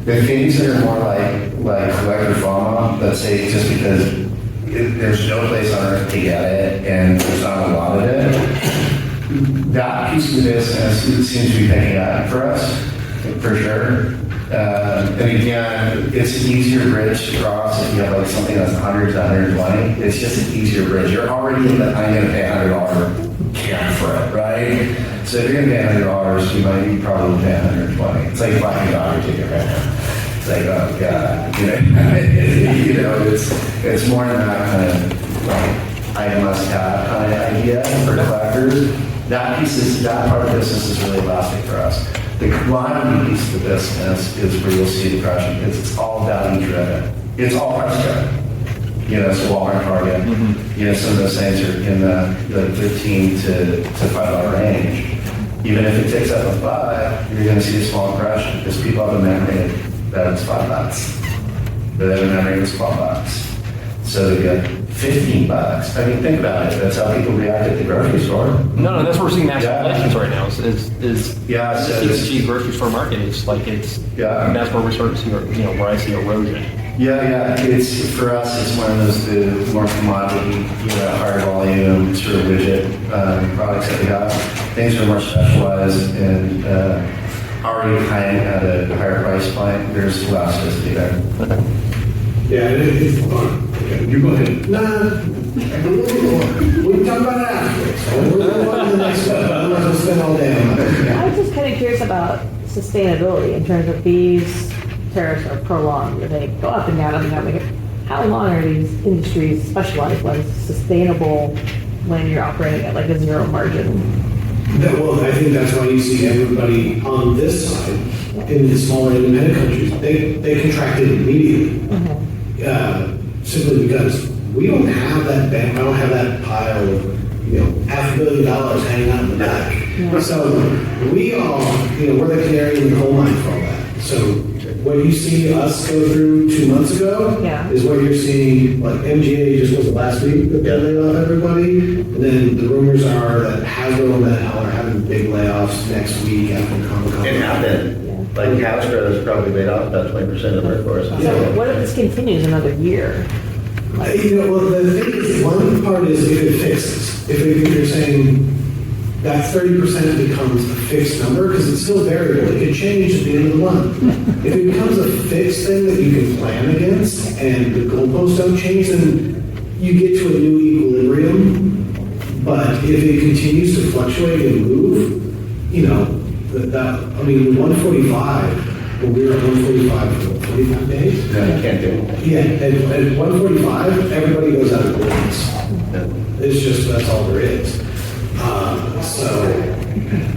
[SPEAKER 5] The things that are more like collector FOMO, let's say just because there's no place on earth to get it and there's not a lot of it, that piece of the business seems to be picking up for us, for sure. And again, it's an easier bridge to cross if you have like something that's 100 to 120. It's just an easier bridge. You're already in the I'm going to pay $100 camp for it, right? So if you're going to pay $100, you probably pay 120. It's like buying a dog ticket right now. It's like, oh god, it's more than that kind of like I must have kind of idea for collectors. That part of the business is really elastic for us. The commodity piece of the business is where you'll see the pressure because it's all value driven. It's all price driven. So Walmart, Target, some of those things are in the $13 to $5 range. Even if it takes up a $5, you're going to see a small compression because people have a memory that it's $5. But they have a memory it's $12. So they get $15. I mean, think about it. That's how people react at the grocery store.
[SPEAKER 6] No, that's what we're seeing massive inflations right now.
[SPEAKER 4] So
[SPEAKER 6] CPG grocery store market is like and that's where we're starting to see, where I see erosion.
[SPEAKER 4] Yeah. It's for us. It's one of those the more commodity, higher volume sort of widget products that we have. Things are more specialized and already kind of at a higher price point. There's elasticity there.
[SPEAKER 2] Yeah, it's fun. Okay, you go ahead. Nah, we can talk about it afterwards. We're on to the next one. I'm not going to spend all day on it.
[SPEAKER 7] I was just kind of curious about sustainability in terms of these tariffs are prolonged. They go up and down, how long are these industries, specialized ones, sustainable when you're operating at like a zero margin?
[SPEAKER 2] Well, I think that's why you see everybody on this side in the smaller independent countries. They contracted immediately. Simply because we don't have that bank, I don't have that pile of $500 million hanging out in the back. Yeah. So we all, we're the canary in the coal mine for all that. So what you see us go through 2 months ago is what you're seeing, like MGA just was last week that they laid off everybody. And then the rumors are that Hasbro and Mattel are having big layoffs next week after Comic-Con.
[SPEAKER 5] It happened. Like Hasbro has probably laid off about 20% of the workforce.
[SPEAKER 7] So what if this continues another year?
[SPEAKER 2] Well, the thing is, one part is if it fixes. If you're saying that 30% becomes a fixed number, because it's still variable. It could change at the end of the month. If it becomes a fixed thing that you can plan against, and the goalposts don't change, then you get to a new equilibrium. But if it continues to fluctuate and move, 145, when we were at 145 for 45 days.
[SPEAKER 5] No, you can't do it.
[SPEAKER 2] Yeah, at 145, everybody goes out of business. It's just, that's all there is. So,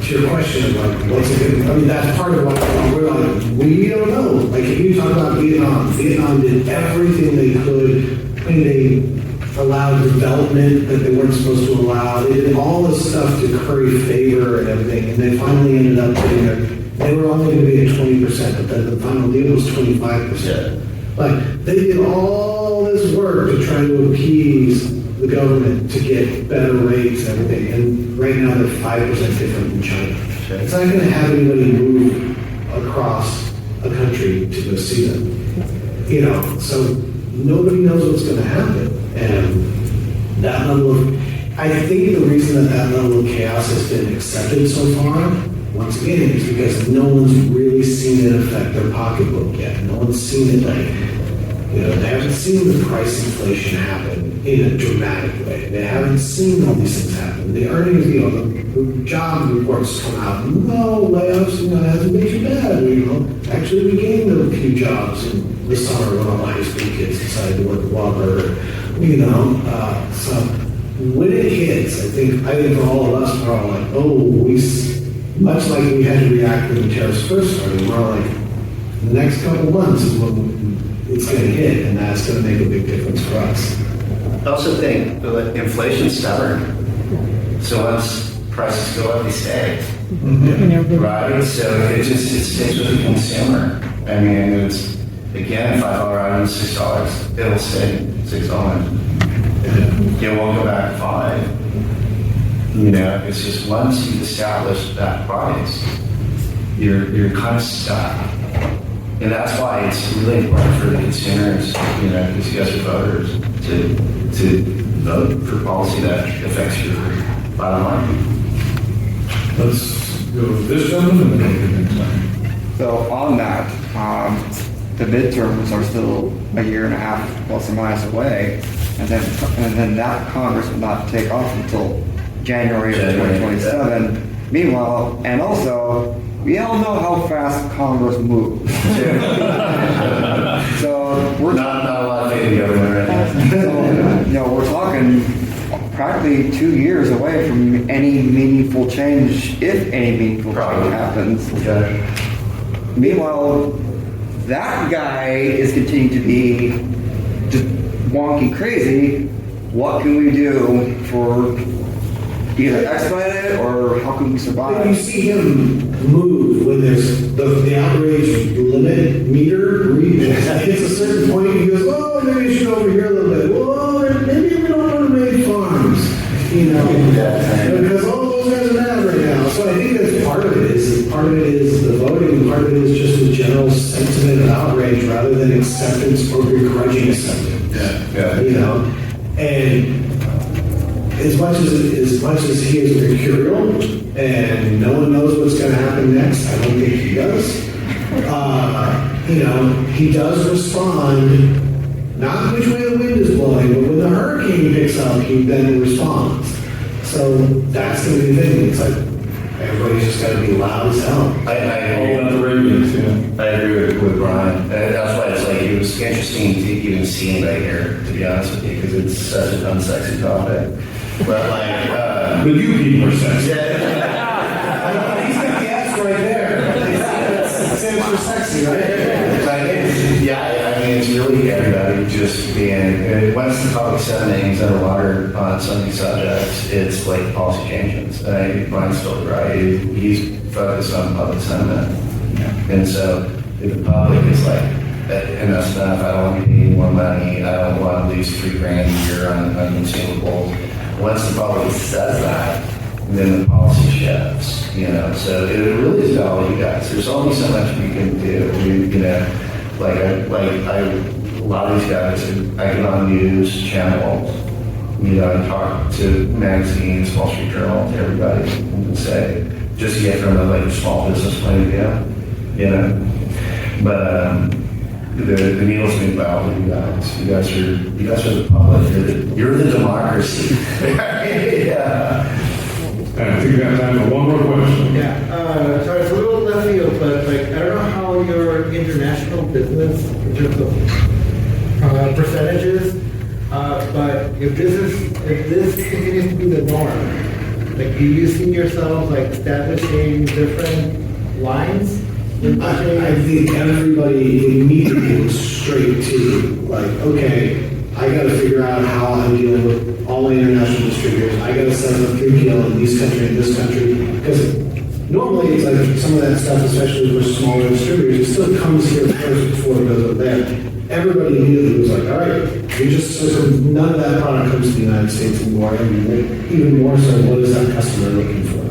[SPEAKER 2] to your question of what's it going to, that's part of what we're like, we don't know. Like, if you talk about Vietnam did everything they could. They allowed development that they weren't supposed to allow. They did all this stuff to curry favor and everything, and they finally ended up getting they were only going to be at 20%, but then the final deal was 25%. Like, they did all this work to try to appease the government to get better rates and everything, and right now they're 5% different than China. It's not going to have anybody move across a country to go see them. You know, so nobody knows what's going to happen. And that level of, I think the reason that level of chaos has been accepted so far, once again, is because no one's really seen it affect their pocketbook yet. No one's seen it like, you know, they haven't seen the price inflation happen in a dramatic way. They haven't seen all these things happen. The earnings, you know, the job reports come out, no layoffs, you know, it hasn't been too bad, you know. Actually, we gained a few jobs in the summer when all the high school kids decided to work at Walmart, you know. So when it hits, I think for all of us, we're all like, oh, much like we had to react when the tariffs first started, we're all like, the next couple months is when it's going to hit, and that's going to make a big difference for us.
[SPEAKER 4] I also think that inflation's stubborn. So once prices go up, they stay. Right? So it stays with the consumer. I mean, it's, again, $5 item, $6. It'll stay $6. It won't go back to $5. You know, it's just once you've established that price, you're kind of stuck. And that's why it's really important for the consumers, you know, because you guys are voters, to vote for policy that affects your bottom line.
[SPEAKER 1] Let's go with this gentleman and then go to the next one.
[SPEAKER 8] So on that, the midterms are still a year and a half plus or minus away, and then that Congress will not take off until January of 2027. Meanwhile, and also, we all know how fast Congress moves. So we're
[SPEAKER 4] Not a lot of faith in the government right now.
[SPEAKER 8] so, you know, we're talking practically 2 years away from any meaningful change, if any meaningful change happens.
[SPEAKER 4] Okay.
[SPEAKER 8] Meanwhile, that guy is continuing to be just wonky crazy. What can we do for either expedite it or how can we
[SPEAKER 2] When you
[SPEAKER 8] survive?
[SPEAKER 2] see him move when there's the outrage limit meter hits a certain point, he goes, oh, maybe you should go over here a little bit. Well, maybe we don't want to make farms, you know, because all those guys are mad right now. So I think that's part of it is the voting, part of it is just the general sentiment of outrage rather than acceptance or begrudging acceptance.
[SPEAKER 4] Yeah.
[SPEAKER 2] You know, and as much as he is mercurial and no one knows what's going to happen next, I don't think he does. You know, he does respond, not which way the wind is blowing, but when the hurricane picks up, he then responds. So that's going to be the thing. It's like everybody's just got to be loud as hell.
[SPEAKER 4] I
[SPEAKER 1] All about the ratings, yeah.
[SPEAKER 4] I agree with Brian. And that's why it's like, it was interesting to even see anybody here, to be honest with you, because it's such an unsexy topic. But like,
[SPEAKER 1] But you people are sexy.
[SPEAKER 2] He's got the ass right there. That stands for sexy, right?
[SPEAKER 4] yeah, I mean, it's really everybody just being, once the public sentiment is underwater on some of these subjects, it's like policy changes. I think Brian's still right. He's focused on public sentiment. And so if the public is like, enough's enough, I don't want to pay any more money, I don't want to lose $3,000 a year on consumables. Once the public says that, then the policy shifts, you know. So it really is about all you guys. There's only so much we can do. You know, a lot of these guys, I get on news channels, you know, and talk to magazines, Wall Street Journal, to everybody, and say, just get from a small business point of view, you know. But the needle's been about with you guys. You guys are the public. You're the democracy. Yeah.
[SPEAKER 1] I think we got time for one more question.
[SPEAKER 9] Yeah, so it's a little left field, but like, I don't know how your international business in terms of percentages, but if this continues to be the norm, like, do you see yourselves like establishing different lines?
[SPEAKER 2] I think everybody immediately goes straight to like, okay, I got to figure out how I'm dealing with all my international distributors. I got to set up a 3PL in this country and this country, because normally it's like some of that stuff, especially with smaller distributors, it still comes here first before it goes up there. Everybody immediately was like, all right, none of that product comes to the United States anymore. I mean, even more so, what is that customer looking for?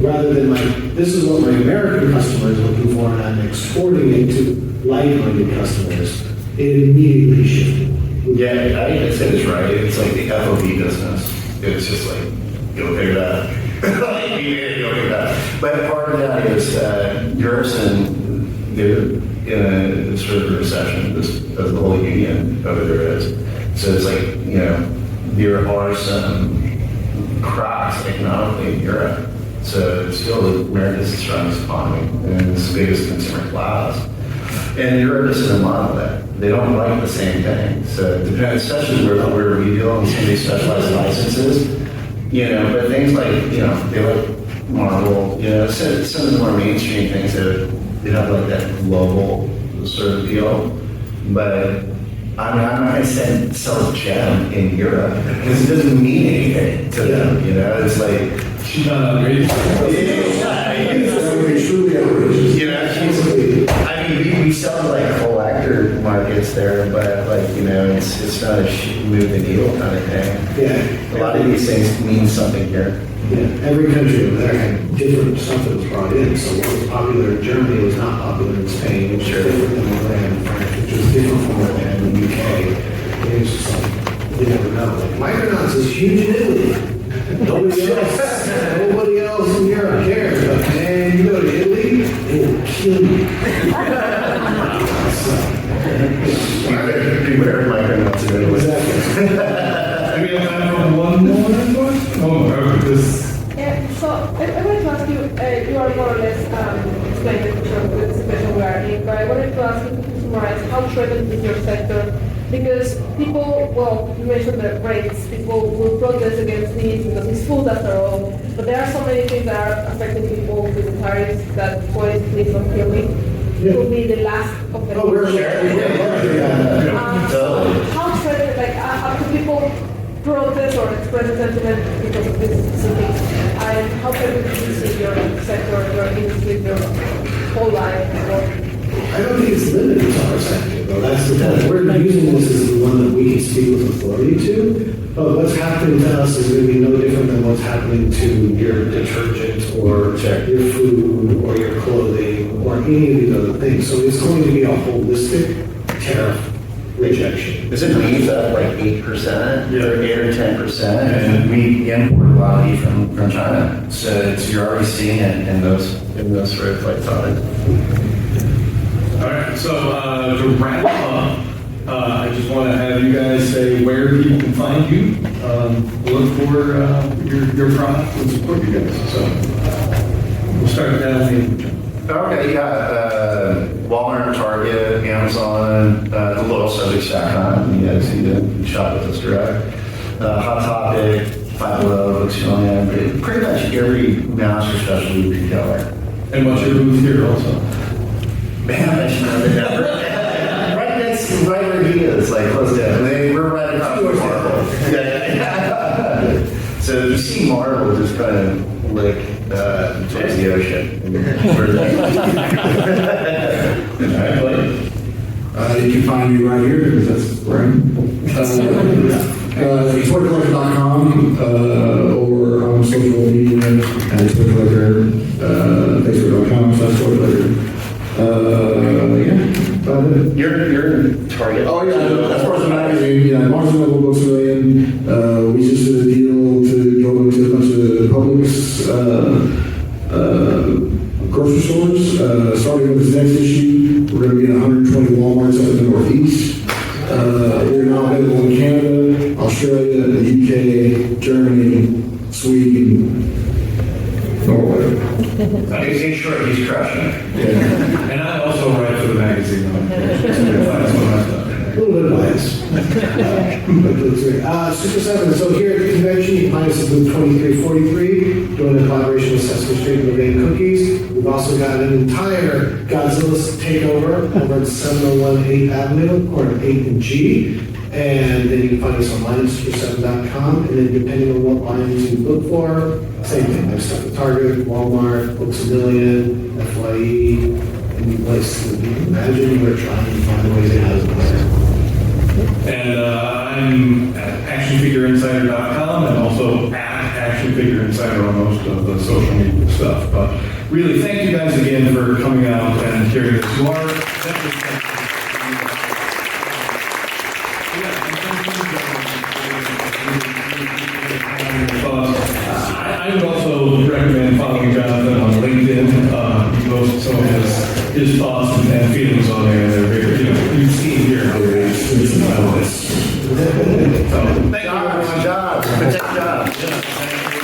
[SPEAKER 2] Rather than like, this is what my American customer is looking for, and I'm exporting it to like-minded customers, it immediately shifted.
[SPEAKER 4] Yeah, I think it's right. It's like the FOB business. It's just like, go figure that. Like, go figure that. But part of that is Europe's in a sort of recession, as the whole union over there is. So it's like, you know, there are some cracks economically in Europe. So still, America's the strongest economy and it's the biggest consumer class. And Europe isn't a monolith. They don't like the same thing. So it depends, especially where we deal in some of these specialized licenses, you know, but things like, you know, they like Marvel, you know, some of the more mainstream things that they have like that global sort of deal. But I mean, I'm not going to sell a gem in Europe because it doesn't mean anything to them, you know? It's like,
[SPEAKER 1] She's not outrageous.
[SPEAKER 3] It's truly outrageous.
[SPEAKER 4] you know, I mean, we sell to like collector markets there, but like, you know, it's not a move the needle kind of thing.
[SPEAKER 2] Yeah.
[SPEAKER 4] A lot of these things mean something here.
[SPEAKER 2] Yeah, every country over there had different stuff that was brought in. So what was popular in Germany was not popular in Spain, which is different than what they had in France, which was different from what they had in the UK. And it's just like, you never know. Like, Micronauts is huge in Italy. Nobody else in Europe cares. But man, you go to Italy, it will kill you.
[SPEAKER 4] Beware of micronauts in Italy.
[SPEAKER 2] Exactly.
[SPEAKER 1] I mean, I'm from one more question. Oh, this.
[SPEAKER 10] So I wanted to ask you, you are more or less explaining the situation we are in, but I wanted to ask you to summarize how threatened is your sector? Because people, well, you mentioned the rates, people will protest against these because it's food after all, but there are so many things that are affecting people with the tariffs that, boys, please don't kill me. It will be the last of the
[SPEAKER 2] Oh, we're
[SPEAKER 10] How threatened, like, after people protest or express a sentiment because of this specific, and how can you see your sector, your industry, your whole life?
[SPEAKER 2] I don't think it's limited to our sector, though. That's the point. We're using this as the one that we can speak with authority to. But what's happening to us is going to be no different than what's happening to your detergent or your food or your clothing or any of these other things. So it's going to be a holistic tariff rejection.
[SPEAKER 4] Is it beef at like 8%, or 8 or 10%? And we import a lot of beef from China. So you're already seeing it in those sort of like products.
[SPEAKER 1] All right, so to wrap up, I just want to have you guys say where people can find you, look for your product, and support you guys. So we'll start with that.
[SPEAKER 4] Okay, yeah, Walmart, Target, Amazon, thelowsubjects.com. You guys need to shop with us direct. Hot Topic, 5 Books, pretty much every mass or specialty retailer.
[SPEAKER 1] And what's your booth here also?
[SPEAKER 4] Man, I should know the number. Right where he is, like close to him. We're right across from Marvel. Yeah. So if you see Marvel, just kind of look towards the ocean.
[SPEAKER 3] You can find me right here because that's where I'm. ToyCollector.com or on social media at ToyCollector, Facebook.com/ToyCollector.
[SPEAKER 4] You're Target.
[SPEAKER 3] Oh yeah, as far as the magazine, yeah, Marshall Level Books a Million. We just did a deal to go into a bunch of Publix grocery stores. Starting with this next issue, we're going to be in 120 Walmarts up in the Northeast. We're now available in Canada, Australia, the UK, Germany, Sweden, Norway.
[SPEAKER 4] In short, he's crushing it.
[SPEAKER 3] Yeah.
[SPEAKER 1] And I also write for the magazine.
[SPEAKER 2] A little bit biased. Super 7, so here at the convention, you can find us at booth 2343, doing a collaboration with Sesame Street and Lorraine Cookies. We've also got an entire Godzilla takeover over at 701 8th Avenue, corner 8 and G. And then you can find us online at super7.com. And then depending on what lines you look for, same thing. There's stuff at Target, Walmart, Books A Million, FYE, any place that you can imagine. We're trying to find ways to house it there.
[SPEAKER 1] And I'm at actionfigureinsider.com and also at actionfigureinsider on most of the social media stuff. But really thank you guys again for coming out and hearing this. You are definitely. I would also recommend following Jonathan on LinkedIn. He posts some of his thoughts and feelings on there. They're very, you've seen here how very interesting about this. So, thank you, everyone.
[SPEAKER 4] Job. Good job.